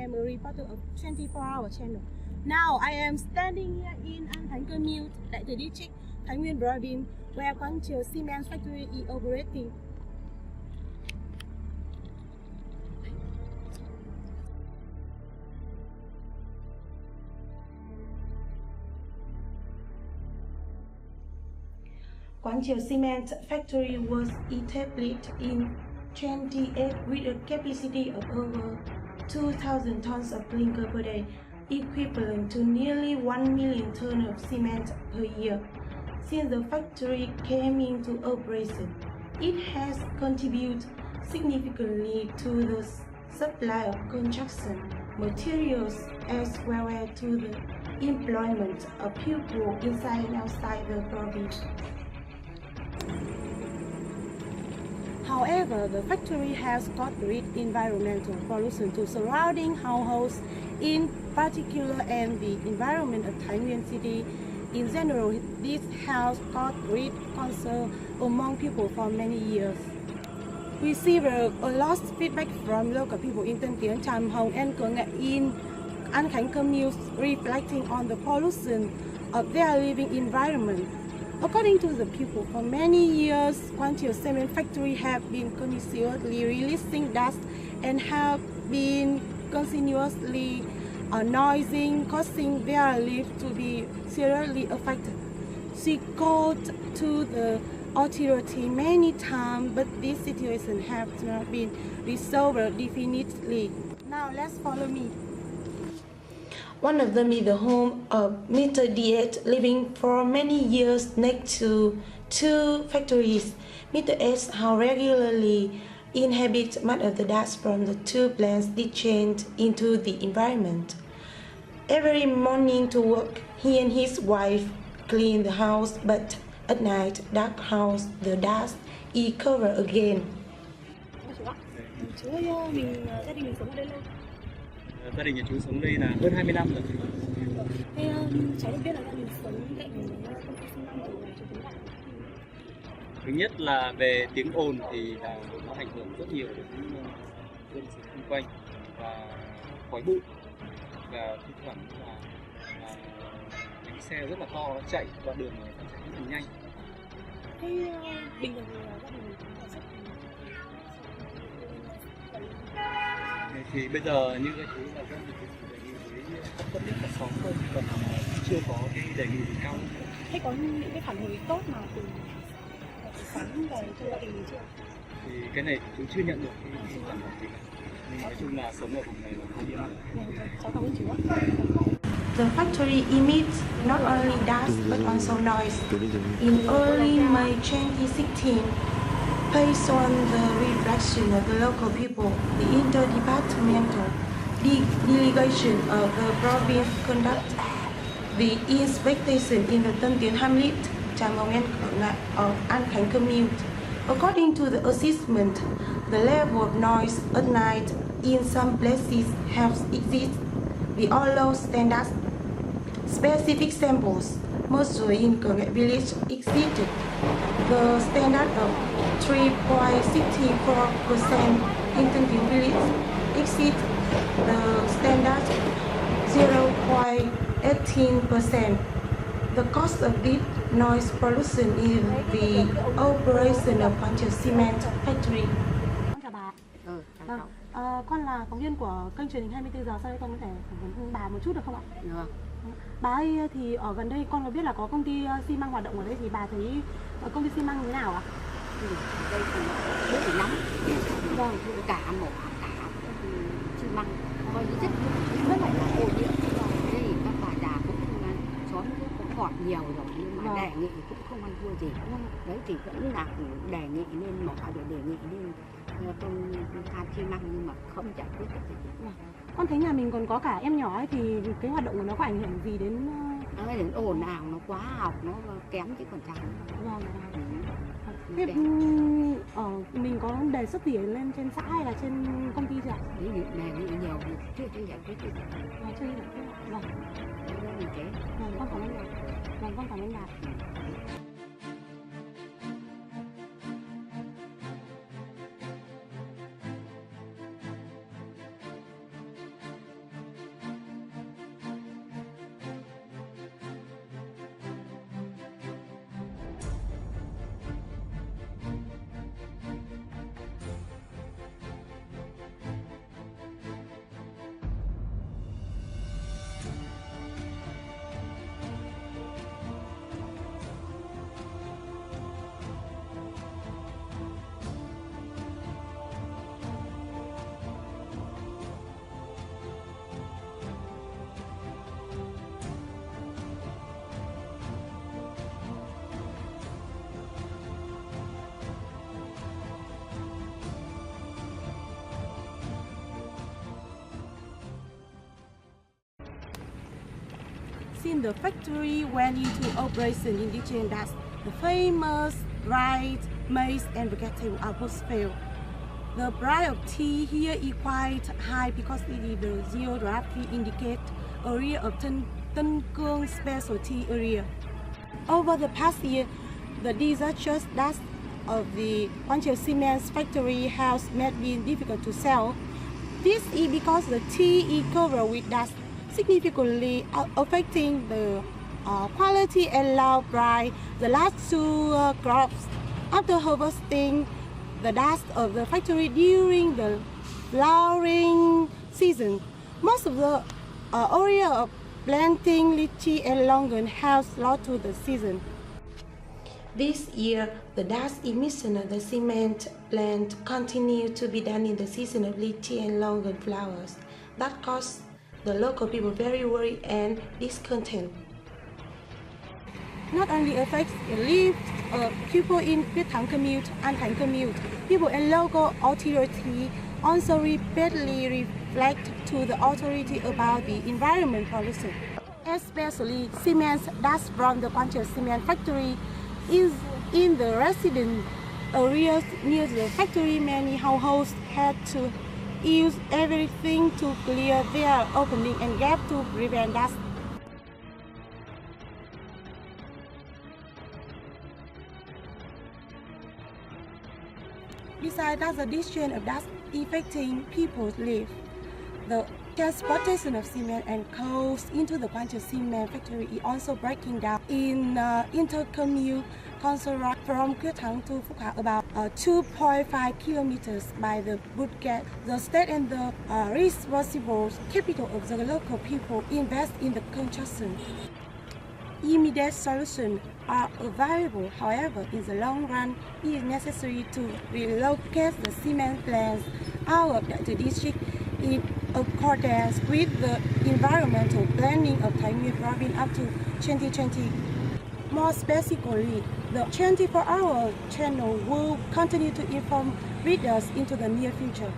am a reporter of 24-hour channel. Now I am standing here in An Khánh Commute, Đại Từ District, Thái Nguyên Province, where Quan Trieu cement factory is operating. Quan Trieu cement factory was established in 28 with a capacity of over 2,000 tons of clinker per day, equivalent to nearly 1 million tons of cement per year. Since the factory came into operation, it has contributed significantly to the supply of construction materials as well as to the employment of people inside and outside the province. However, the factory has caused great environmental pollution to surrounding households in particular and the environment of Thái Nguyên city. In general, this has caused great concern among people for many years. We received a lot of feedback from local people in Tân Tiến, Tràm Hồng and Cửa Ngạn in An Khánh commune reflecting on the pollution of their living environment. According to the people, for many years, Quan Trieu cement factory have been continuously releasing dust and have been continuously noising, causing their life to be seriously affected. She called to the authority many times, but this situation has not been resolved definitively. Now let's follow me. One of them is the home of Mr. Diet, living for many years next to two factories. Mr. S how regularly inhabit much of the dust from the two plants discharged into the environment. Every morning to work, he and his wife clean the house, but at night, dark house, the dust is covered again. Chú ơi, gia đình mình sống ở đây lâu. Gia đình nhà chú sống đây là hơn 20 năm rồi. Thế cháu được biết là gia đình sống cạnh công ty xi măng từ ngày chú tính lại. Thứ nhất là về tiếng ồn thì là nó ảnh hưởng rất nhiều đến dân sống xung quanh và khói bụi và thi thoảng là những xe rất là to nó chạy đoạn đường này nó chạy rất là nhanh. Thế bình thường thì gia đình mình cũng rất thì bây giờ như các chú là các chú đề nghị với cấp tốt nhất là xóm thôi, còn chưa có cái đề nghị gì cao. Thế có những cái phản hồi tốt nào từ sáng về cho gia đình mình chưa? Thì cái này chú chưa nhận được cái phản hồi gì cả. Nhưng nói chung là sống ở vùng này là không yên lặng. Cháu cảm ơn chú ạ. The factory emits not only dust but also noise. In early May 2016, based on the reflection of the local people, the interdepartmental delegation of the province conducted the inspection in the Tân Tiến hamlet, Tràm Hồng and Cửa Ngạn of An Khánh commune. According to the assessment, the level of noise at night in some places has exceeded the all standards. Specific samples, mostly in Cửa Ngạn village, exceeded the standard of 3.64%. In Tân Tiến village, exceed the standard 0.18%. The cause of this noise pollution is the operation of Quan Trieu cement factory. Con chào bà. Con là phóng viên của kênh truyền hình 24 giờ, sau đây con có thể phỏng vấn bà một chút được không ạ? Được. Bà ơi, thì ở gần đây con có biết là có công ty xi măng hoạt động ở đây, thì bà thấy công ty xi măng như thế nào ạ? Đây thì nó rất lắm. Vâng. Cả mỏ cả xi măng coi như rất là ô nhiễm. Đây các bà già cũng xóm cũng gọt nhiều rồi nhưng mà đề nghị cũng không ăn thua gì. Đấy thì vẫn là đề nghị nên mỏ để đề nghị nên công than xi măng nhưng mà không giải quyết được gì. Con thấy nhà mình còn có cả em nhỏ ấy, thì cái hoạt động của nó có ảnh hưởng gì đến đến ồn ào, nó quá học, nó kém chứ còn chẳng. Vâng. Thế mình có đề xuất gì lên trên xã hay là trên công ty chưa ạ? Đề nghị nhiều thì chưa giải quyết được. Chưa giải quyết. Vâng. Vâng, con cảm ơn bà. Vâng, con cảm ơn bà. since the factory went into operation in Dijon that the famous rice, maize, and vegetable outputs failed. The price of tea here is quite high because it is the geography indicate area of Tân Cương specialty area. Over the past year, the disastrous dust of the Quan Trieu cement factory has made it difficult to sell. This is because the tea is covered with dust, significantly affecting the quality and low price. The last two crops after harvesting the dust of the factory during the flowering season. Most of the area of planting lychee and longan has lost to the season. This year, the dust emission of the cement plant continued to be done in the season of lychee and longan flowers. That caused the local people very worried and discontent. Not only affects the lives of people in Quyết Thắng commute, An Khánh commute, people and local authority also repeatedly reflect to the authority about the environment pollution. Especially cement dust from the Quan Trieu cement factory is in the resident areas near the factory. Many households had to use everything to clear their opening and gap to prevent dust. Besides that, the discharge of dust affecting people's lives, the transportation of cement and coals into the Quan Trieu cement factory is also breaking down. In intercommute construct from Quyết Thắng to Phúc Hà, about 2.5 kilometers by the boat gate. The state and the responsible capital of the local people invest in the construction. Immediate solutions are available. However, in the long run, it is necessary to relocate the cement plants out of the district in accordance with the environmental planning of Thái Nguyên province up to 2020. More specifically, the 24-hour channel will continue to inform readers into the near future.